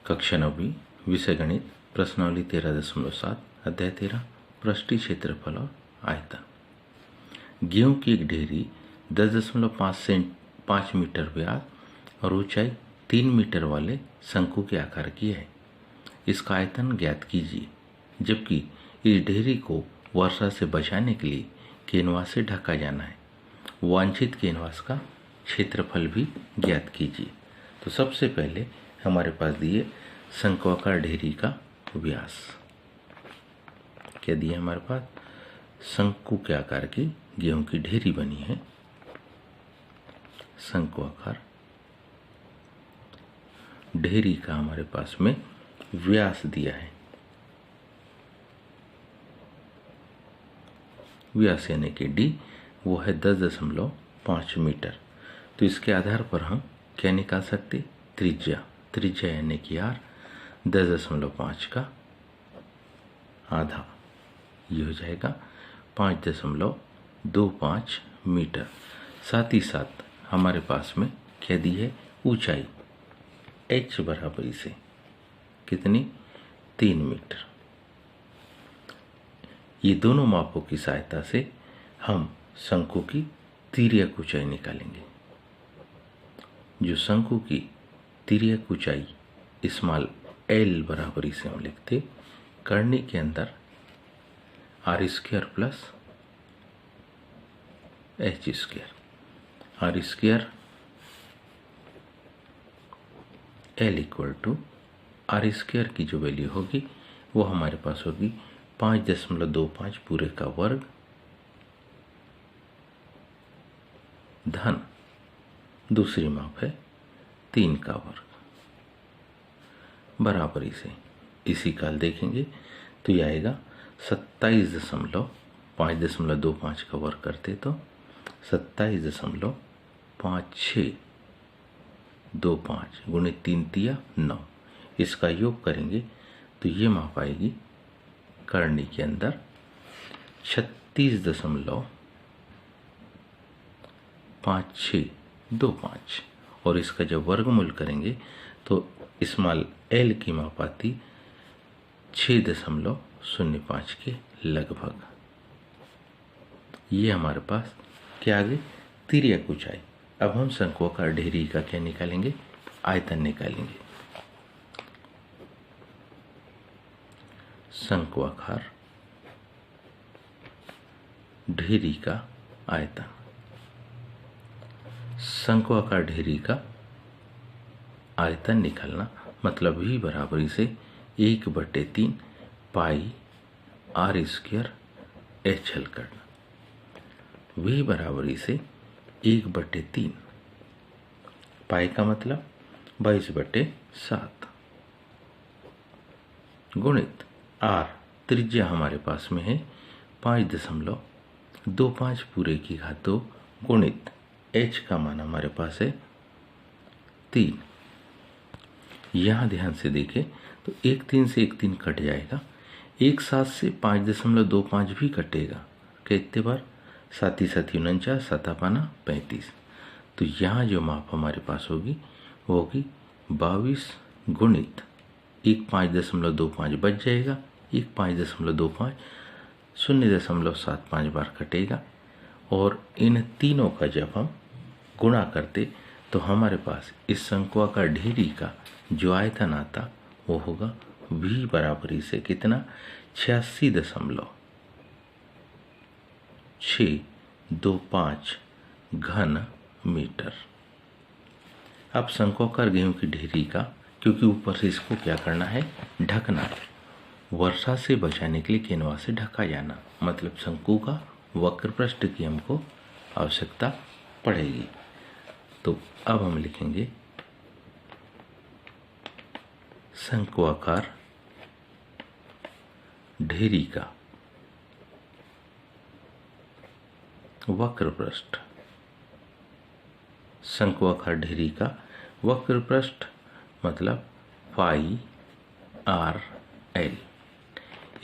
कक्षा 9वीं विषय गणित प्रश्नावली 13.7 अध्याय 13 पृष्ठीय क्षेत्रफल और आयतन। गेहूं की एक ढेरी 10.5 मीटर व्यास और ऊंचाई 3 मीटर वाले शंकु के आकार की है। इसका आयतन ज्ञात कीजिए, जबकि इस ढेरी को वर्षा से बचाने के लिए कैनवास से ढका जाना है। वांछित कैनवास का क्षेत्रफल भी ज्ञात कीजिए। तो सबसे पहले हमारे पास दिए शंक्वाकार ढेरी का व्यास। क्या दिया हमारे पास? शंकु के आकार की गेहूं की ढेरी बनी है। शंक्वाकार ढेरी का हमारे पास में व्यास दिया है। व्यास यानी कि डी वो है 10.5 मीटर। तो इसके आधार पर हम क्या निकाल सकते? त्रिज्या यानी कि आर 10.5 का आधा, ये हो जाएगा 5.25 मीटर। साथ ही साथ हमारे पास में क्या दी है? ऊंचाई h बराबर इसे कितनी? 3 मीटर। ये दोनों मापों की सहायता से हम शंकु की तिर्यक ऊंचाई निकालेंगे। जो शंकु की तिर्यक ऊंचाई स्मॉल l बराबर इसे हम लिखते करनी के अंदर r² plus h²। r² l equal to r² की जो वैल्यू होगी वो हमारे पास होगी 5.25 पूरे का वर्ग धन दूसरी माप है 3 का वर्ग बराबर इसी काल देखेंगे तो ये आएगा 5.25 का वर्ग करते तो 27.5625 गुणित 3 तिया 9। इसका योग करेंगे तो ये माप आएगी करनी के अंदर 36.5625 और इसका जब वर्गमूल करेंगे तो स्मॉल एल की माप आती 6.05 के लगभग। ये हमारे पास क्या आ गई? तिर्यक ऊंचाई। अब हम शंक्वाकार ढेरी का क्या निकालेंगे? आयतन निकालेंगे। शंक्वाकार ढेरी का आयतन। शंक्वाकार ढेरी का आयतन निकालना मतलब v बराबर इसे 1/3 पाई r² h हल करना। v बराबर इसे 1/3 पाई का मतलब 22/7 गुणित r त्रिज्या हमारे पास में है 5.25 पूरे की घात 2 गुणित h का मान हमारे पास है 3। यहां ध्यान से देखें तो 1 3 से 1 3 कट जाएगा, 1 7 से 5.25 भी कटेगा। कितने बार? 7 7 49 7 पाना 35। तो यहाँ जो माप हमारे पास होगी वो होगी 22 गुणित 1 5.25 बच जाएगा, 1 5.25 0.75 बार कटेगा और इन तीनों का जब हम गुणा करते तो हमारे पास इस शंक्वाकार ढेरी का जो आयतन आता वो होगा v बराबर इसे कितना? 86.625 घन मीटर। अब शंक्वाकार गेहूं की ढेरी का, क्योंकि ऊपर से इसको क्या करना है? ढकना है। वर्षा से बचाने के लिए कैनवास से ढका जाना, मतलब शंकु का वक्र पृष्ठ की हमको आवश्यकता पड़ेगी। तो अब हम लिखेंगे शंक्वाकार ढेरी का वक्र पृष्ठ। शंक्वाकार ढेरी का वक्र पृष्ठ मतलब पाई r l।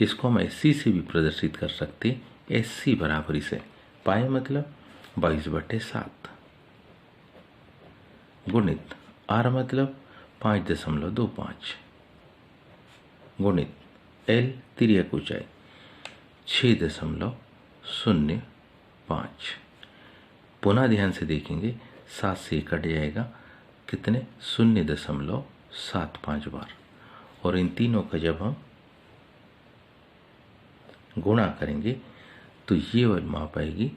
इसको हम SC से भी प्रदर्शित कर सकते। SC बराबर इसे पाई मतलब 22/7 गुणित r मतलब 5.25 गुणित L तिर्यक ऊंचाई 6.05। पुनः ध्यान से देखेंगे 7 से कट जाएगा, कितने 0.75 बार। और इन तीनों का जब हम गुणा करेंगे तो ये वाली माप आएगी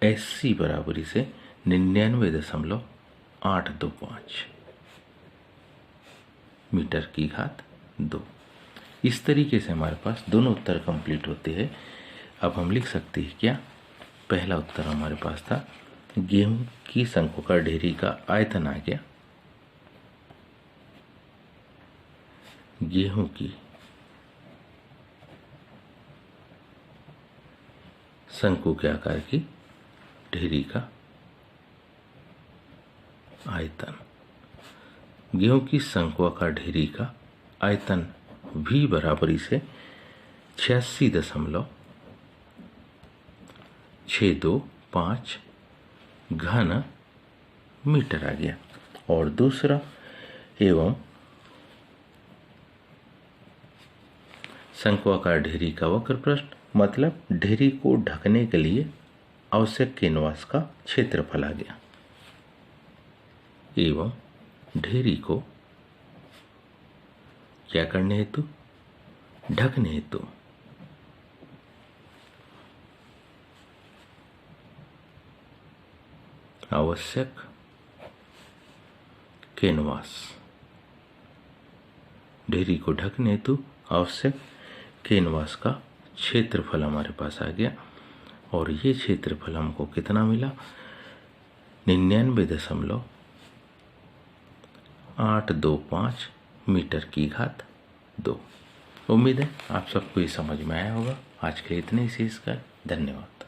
SC बराबरी से 99.825 मीटर की घात 2। इस तरीके से हमारे पास दोनों उत्तर कंप्लीट होते हैं। अब हम लिख सकते हैं क्या, पहला उत्तर हमारे पास था गेहूं की शंक्वाकार ढेरी का आयतन आ गया, गेहूं की शंकु के आकार की ढेरी का आयतन, गेहूं की शंक्वाकार ढेरी का आयतन V बराबरी से 86.625 घन मीटर आ गया। और दूसरा, एवं शंक्वाकार ढेरी का वक्र प्रस्थ, मतलब ढेरी को ढकने के लिए आवश्यक कैनवास का क्षेत्रफल आ गया, एवं ढेरी को क्या करने हेतु, ढकने हेतु आवश्यक कैनवास, ढेरी को ढकने हेतु आवश्यक कैनवास का क्षेत्रफल हमारे पास आ गया। और ये क्षेत्रफल हमको कितना मिला, 99.825 मीटर की घात 2। उम्मीद है आप सबको ये समझ में आया होगा। आज के लिए इतने ही शेष का, धन्यवाद।